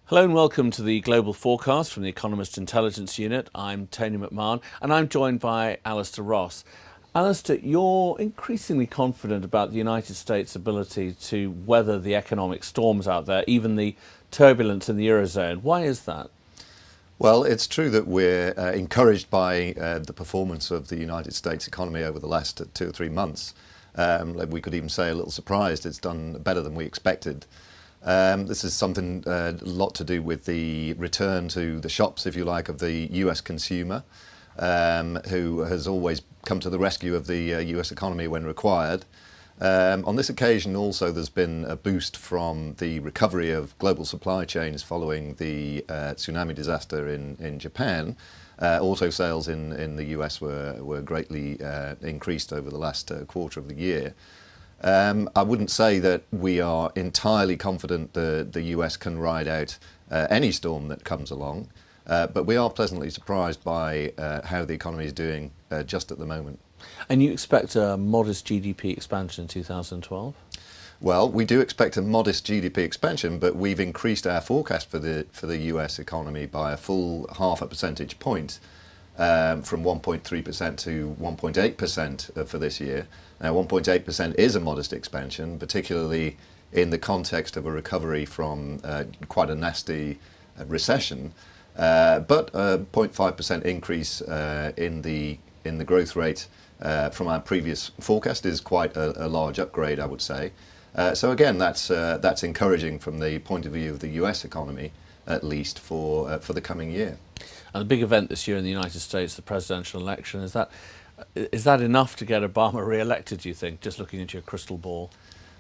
Hello and welcome to the Global Forecast from the Economist Intelligence Unit. I'm Tony McMahon and I'm joined by Alasdair Ross. Alasdair, you're increasingly confident about the United States' ability to weather the economic storms out there, even the turbulence in the Eurozone. Why is that? Well, it's true that we're encouraged by the performance of the United States economy over the last 2 or 3 months. We could even say a little surprised it's done better than we expected. This is something a lot to do with the return to the shops, if you like, of the US consumer, who has always come to the rescue of the US economy when required. On this occasion also there's been a boost from the recovery of global supply chains following the tsunami disaster in Japan. Also sales in the US were greatly increased over the last quarter of the year. I wouldn't say that we are entirely confident the US can ride out any storm that comes along, but we are pleasantly surprised by how the economy is doing just at the moment. And you expect a modest GDP expansion in 2012? Well, we do expect a modest GDP expansion, but we've increased our forecast for the US economy by a full half a percentage point, from 1.3% to 1.8% for this year. Now, 1.8% is a modest expansion, particularly in the context of a recovery from quite a nasty recession. But a 0.5% increase in the growth rate from our previous forecast is quite a large upgrade, I would say. So again, that's encouraging from the point of view of the US economy, at least for the coming year. And the big event this year in the United States, the presidential election, is that enough to get Obama re-elected, do you think, just looking into your crystal ball?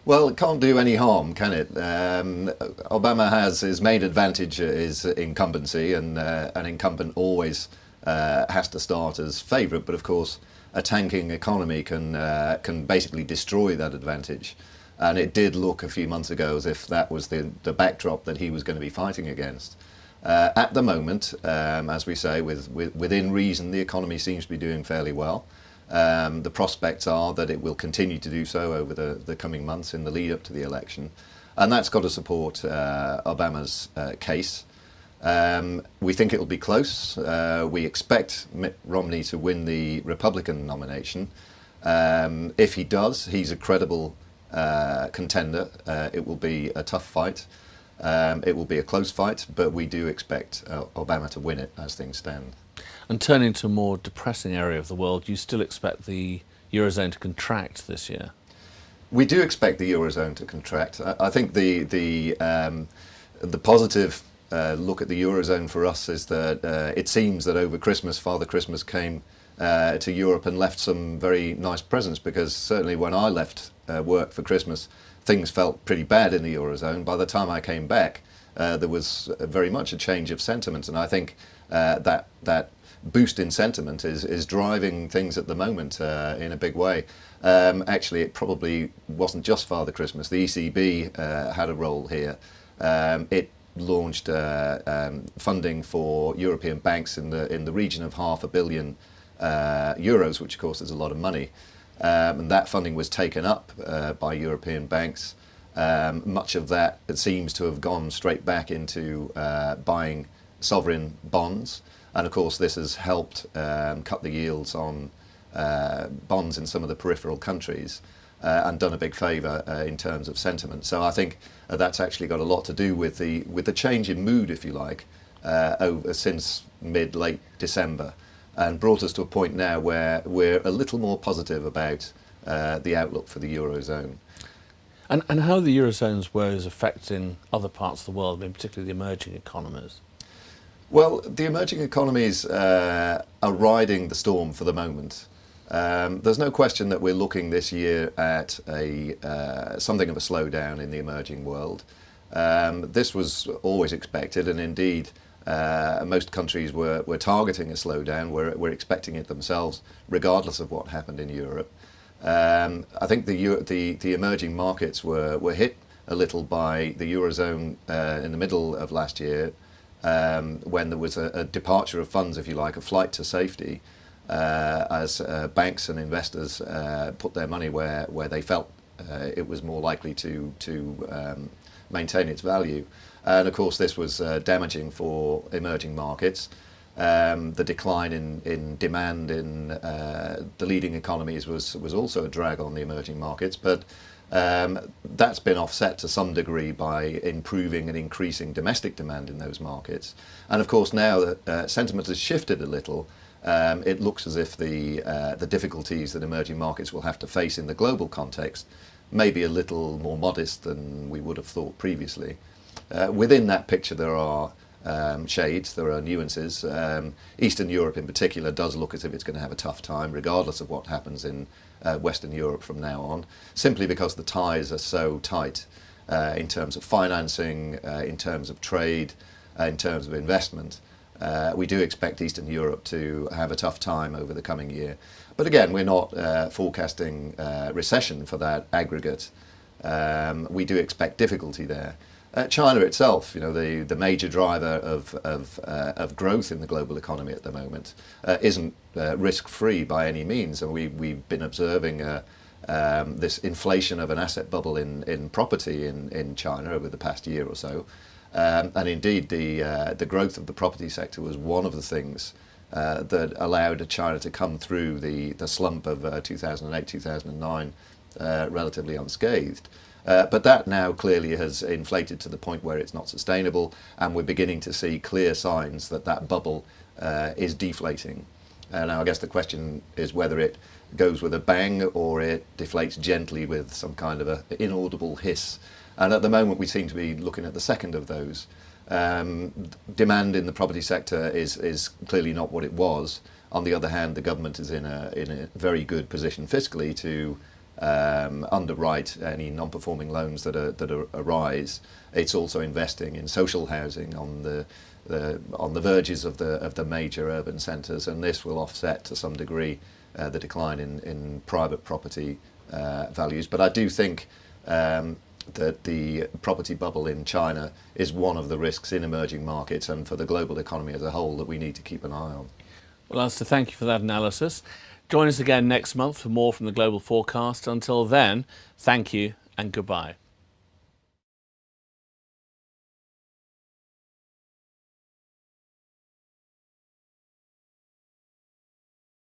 Well, it can't do any harm, can it? Obama has his main advantage is incumbency, and an incumbent always has to start as favourite. But of course, a tanking economy can basically destroy that advantage. And it did look a few months ago as if that was the backdrop that he was going to be fighting against. At the moment, as we say, within reason, the economy seems to be doing fairly well. The prospects are that it will continue to do so over the coming months in the lead up to the election. And that's got to support Obama's case. We think it will be close. We expect Mitt Romney to win the Republican nomination. If he does, he's a credible contender. It will be a tough fight. It will be a close fight, but we do expect Obama to win it as things stand. And turning to a more depressing area of the world, you still expect the Eurozone to contract this year? We do expect the Eurozone to contract. I think the positive look at the Eurozone for us is that it seems that over Christmas, Father Christmas came to Europe and left some very nice presents, because certainly when I left work for Christmas, things felt pretty bad in the Eurozone. By the time I came back, there was very much a change of sentiment, and I think that boost in sentiment is driving things at the moment in a big way. Actually, it probably wasn't just Father Christmas. The ECB had a role here. It launched funding for European banks in the region of €500 million, which of course is a lot of money. And that funding was taken up by European banks. Much of that, it seems to have gone straight back into buying sovereign bonds. And of course, this has helped cut the yields on bonds in some of the peripheral countries and done a big favour in terms of sentiment. So I think that's actually got a lot to do with the change in mood, if you like, since mid-late December, and brought us to a point now where we're a little more positive about the outlook for the Eurozone. And how the Eurozone's woes affecting other parts of the world, in particular the emerging economies? Well, the emerging economies are riding the storm for the moment. There's no question that we're looking this year at something of a slowdown in the emerging world. This was always expected, and indeed most countries were targeting a slowdown. We're expecting it themselves, regardless of what happened in Europe. I think the emerging markets were hit a little by the Eurozone in the middle of last year, when there was a departure of funds, if you like, a flight to safety, as banks and investors put their money where they felt it was more likely to maintain its value. And of course, this was damaging for emerging markets. The decline in demand in the leading economies was also a drag on the emerging markets, but that's been offset to some degree by improving and increasing domestic demand in those markets. And of course, now that sentiment has shifted a little, it looks as if the difficulties that emerging markets will have to face in the global context may be a little more modest than we would have thought previously. Within that picture, there are shades, there are nuances. Eastern Europe in particular does look as if it's going to have a tough time, regardless of what happens in Western Europe from now on, simply because the ties are so tight in terms of financing, in terms of trade, in terms of investment. We do expect Eastern Europe to have a tough time over the coming year. But again, we're not forecasting recession for that aggregate. We do expect difficulty there. China itself, the major driver of growth in the global economy at the moment, isn't risk-free by any means. And we've been observing this inflation of an asset bubble in property in China over the past year or so. And indeed, the growth of the property sector was one of the things that allowed China to come through the slump of 2008, 2009 relatively unscathed. But that now clearly has inflated to the point where it's not sustainable, and we're beginning to see clear signs that that bubble is deflating. Now, I guess the question is whether it goes with a bang or it deflates gently with some kind of an inaudible hiss. And at the moment, we seem to be looking at the second of those. Demand in the property sector is clearly not what it was. On the other hand, the government is in a very good position fiscally to underwrite any non-performing loans that arise. It's also investing in social housing on the verges of the major urban centres, and this will offset to some degree the decline in private property values. But I do think that the property bubble in China is one of the risks in emerging markets and for the global economy as a whole that we need to keep an eye on. Well, Alasdair, thank you for that analysis. Join us again next month for more from the Global Forecast. Until then, thank you and goodbye.